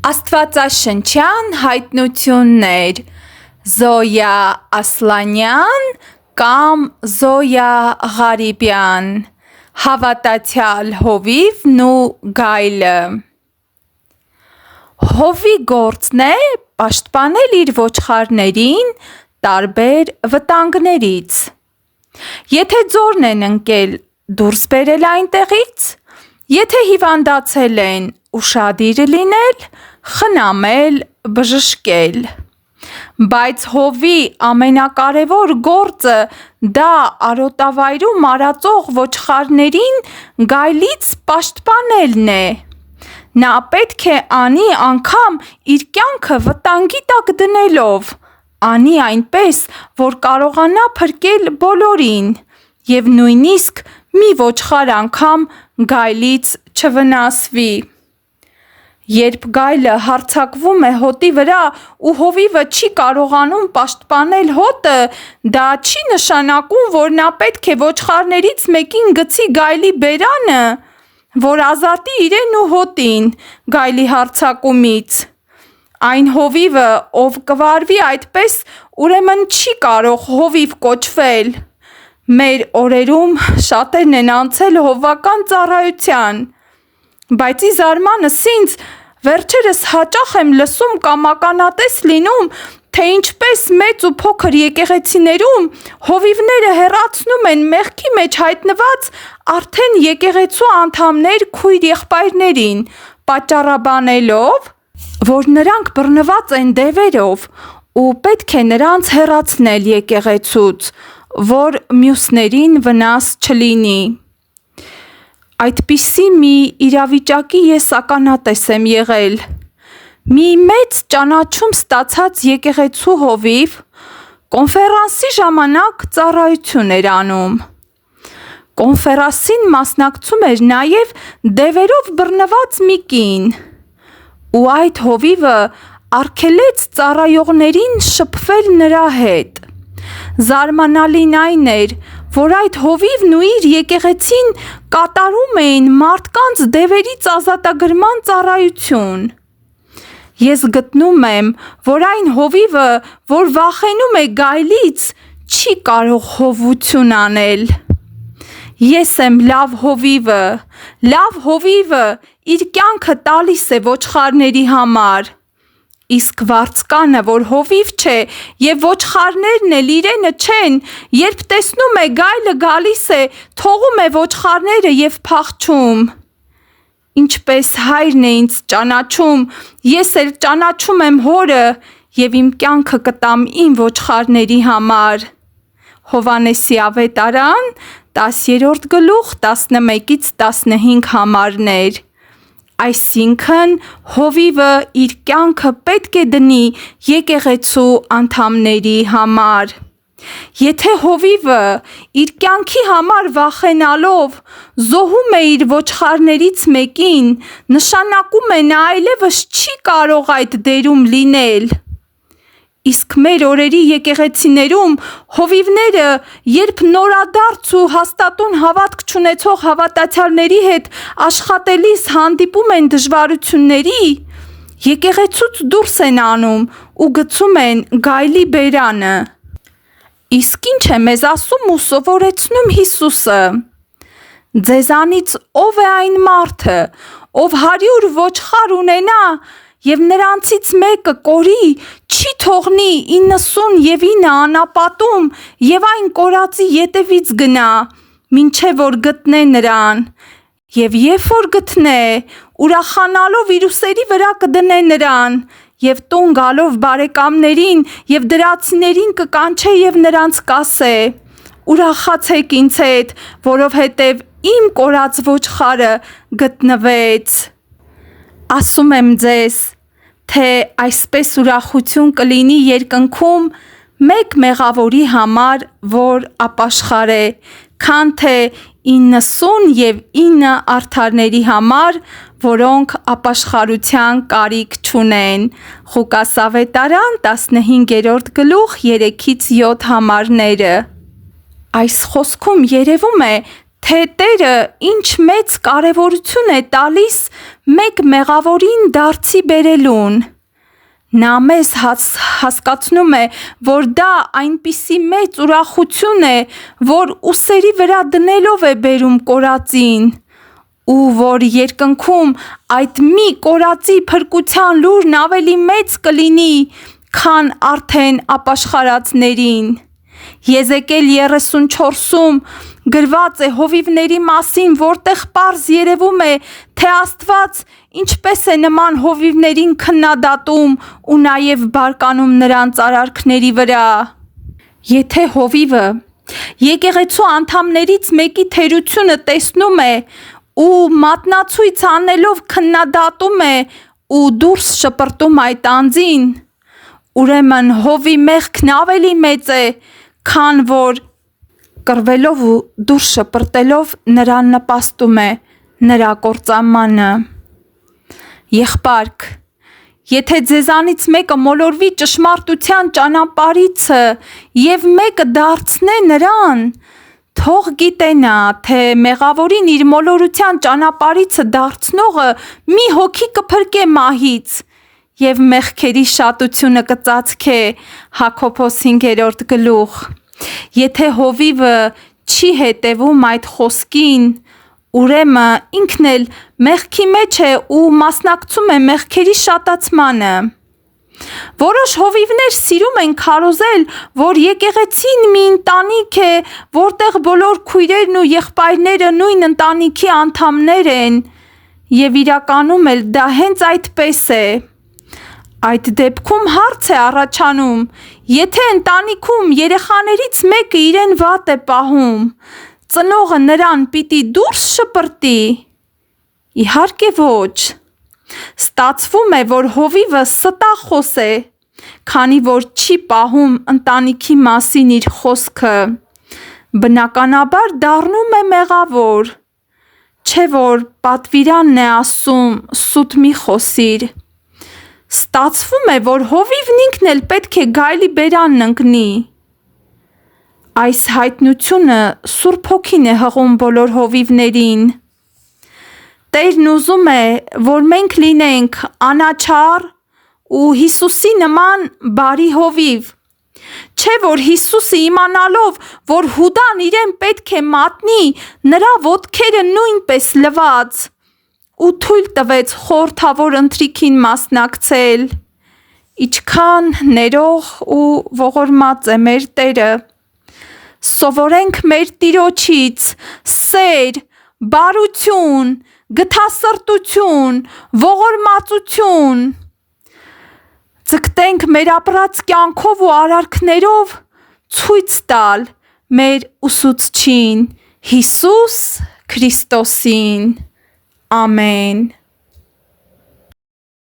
Աստվածաշնչյան հայտնություններ Զոյա Ասլանյան կամ Զոյա Ղարիբյան Հավատացյալ հովիվն ու գայլը Հովի գործն է պաշտպանել իր ոչխարներին տարբեր վտանգներից Եթե ձորն են ընկել դուրս բերել այնտեղից Եթե հիվանդացել են ուշադիր լինել, խնամել, բժշկել Բայց հովի ամենակարևոր գործը դա արոտավայրում արածող ոչխարներին գայլից պաշտպանելն է Նա պետք է անի անգամ իր կյանքը վտանգի տակ դնելով Անի այնպես, որ կարողանա փրկել բոլորին և նույնիսկ մի ոչխար անգամ գայլից չվնասվի Երբ գայլը հարձակվում է հոտի վրա ու հովիվը չի կարողանում պաշտպանել հոտը, դա չի նշանակում, որ նա պետք է ոչխարներից մեկին գցի գայլի բերանը, որ ազատի իրեն ու հոտին գայլի հարձակումից Այն հովիվը, ով կվարվի այդպես, ուրեմն չի կարող հովիվ կոչվել Մեր օրերում շատերն են անցել հովվական ծառայության Բայց ի զարմանս ինձ, վերջերս հաճախ եմ լսում կամ ականատես լինում, թե ինչպես մեծ ու փոքր եկեղեցիներում հովիվները հեռացնում են մեղքի մեջ հայտնված արդեն եկեղեցու անդամներ քույր եղբայրներին, պատճառաբանելով, որ նրանք բռնված են դևերով ու պետք է նրանց հեռացնել եկեղեցուց, որ մյուսներին վնաս չլինի Այդպիսի մի իրավիճակի ես ականատես եմ եղել Մի մեծ ճանաչում ստացած եկեղեցու հովիվ կոնֆերանսի ժամանակ ծառայություն էր անում Կոնֆերանսին մասնակցում էր նաև դևերով բռնված մի կին ու այդ հովիվը արգելեց ծառայողներին շփվել նրա հետ Զարմանալին այն էր, որ այդ հովիվն ու իր եկեղեցին կատարում էին մարդկանց դևերից ազատագրման ծառայություն Ես գտնում եմ, որ այն հովիվը, որ վախենում է գայլից, չի կարող հովություն անել Ես եմ լավ հովիվը իր կյանքը տալիս է ոչխարների համար Իսկ վարձկանը, որ հովիվ չէ և ոչխարներն էլ իրենը չեն, երբ տեսնում է գայլը գալիս է, թողում է ոչխարները և փախչում Ինչպես հայրն է ինձ ճանաչում, ես էլ ճանաչում եմ հորը և իմ կյանքը կտամ իմ ոչխարների համար Հովհաննեսի ավետարան 10-րդ գլուխ 11-15 համարներ Այսինքն հովիվը իր կյանքը պետք է դնի եկեղեցու անդամների համար Եթե հովիվը իր կյանքի համար վախենալով զոհում է իր ոչխարներից մեկին, նշանակում է նա այլևս չի կարող այդ դերում լինել Իսկ մեր օրերի եկեղեցիներում հովիվները, երբ նորադարձ ու հաստատուն հավատք չունեցող հավատացյալների հետ աշխատելիս հանդիպում են դժվարությունների, եկեղեցուց դուրս են անում ու գցում են գայլի բերանը Իսկ ինչ է մեզ ասում ու սովորեցնում Հիսուսը Ձեզանից ով է այն մարդը, ով 100 ոչխար ունենա և նրանցից մեկը կորի, չի թողնի 99 անապատում և այն կորածի ետևից գնա, մինչև որ գտնե նրան և երբ որ գտնե, ուրախանալով իր ուսերի վրա կդնե նրան և տուն գալով բարեկամներին և դրացիներին կկանչե և նրանց կասե Ուրախացեք ինձ հետ, որովհետև իմ կորած ոչխարը գտնվեց Ասում եմ ձեզ, թե այսպես ուրախություն կլինի երկնքում մեկ մեղավորի համար, որ ապաշխար է, քան թե 99 արդարների համար, որոնք ապաշխարության կարիք չունեն Ղուկաս ավետարան 15-րդ գլուխ 3-7 համարները Այս խոսքում երևում է, թե Տերը ինչ մեծ կարևորություն է տալիս մեկ մեղավորին դարձի բերելուն։ Նա մեզ հասկացնում է, որ դա այնպիսի մեծ ուրախություն է, որ ուսերի վրա դնելով է բերում կորածին, ու որ երկնքում այդ մի կորածի փրկության լուրն ավելի մեծ կլինի, քան արդեն ապաշխարածներին։ Եզեկիել 34-ում գրված է հովիվների մասին, որտեղ պարզ երևում է, թե Աստված ինչպես է նման հովիվներին քննադատում ու նաև բարկանում նրանց արարքների վրա։ Եթե հովիվը եկեղեցու անդամներից մեկի թերությունը տեսնում է ու մատնացույց անելով քննադատում է ու դուրս շպրտում այդ անձին, ուրեմն հովի մեղքն ավելի մեծ է, քան որ կռվելով ու դուրս շպրտելով նրան նպաստում է նրա կործանմանը։ Եղբայրք, եթե ձեզանից մեկը մոլորվի ճշմարտության ճանապարհիցը և մեկը դարձնե նրան, թող գիտենա, թե մեղավորին իր մոլորության ճանապարհիցը դարձնողը մի հոգի կփրկե մահից և մեղքերի շատությունը կծածկե։ Հակոբոս 5-րդ գլուխ։ Եթե հովիվը չի հետևում այդ խոսքին, ուրեմն ինքն էլ մեղքի մեջ է ու մասնակցում է մեղքերի շատացմանը։ Որոշ հովիվներ սիրում են քարոզել, որ եկեղեցին մի ընտանիք է, որտեղ բոլոր քույրերն ու եղբայրները նույն ընտանիքի անդամներ են, և իրականում էլ դա հենց այդպես է։ Այդ դեպքում հարց է առաջանում. եթե ընտանիքում երեխաներից մեկը իրեն վատ է պահում, ծնողը նրան պիտի դուրս շպրտի։ Իհարկե ոչ։ Ստացվում է, որ հովիվը ստախոս է, քանի որ չի պահում ընտանիքի մասին իր խոսքը, բնականաբար դառնում է մեղավոր։ Չէ որ պատվիրանն է ասում՝ սուտ մի խոսիր։ Ստացվում է, որ հովիվն ինքն էլ պետք է գայլի բերանն ընկնի։ Այս հայտնությունը Սուրբ Հոգին է հղում բոլոր հովիվներին։ Տերն ուզում է, որ մենք լինենք անաչառ ու Հիսուսի նման բարի հովիվ։ Չէ որ Հիսուսը իմանալով, որ Հուդան իրեն պետք է մատնի, նրա ոտքերը նույնպես լվաց ու թույլ տվեց խորհրդավոր ընթրիքին մասնակցել։ Ինչքան ներող ու ողորմած է մեր Տերը։ Սովորենք մեր Տիրոջից սեր, բարություն, գթասրտություն, ողորմածություն։ Ձգտենք մեր ապրած կյանքով ու արարքներով ցույց տալ մեր ուսուցչին՝ Հիսուս Քրիստոսին։ Ամեն։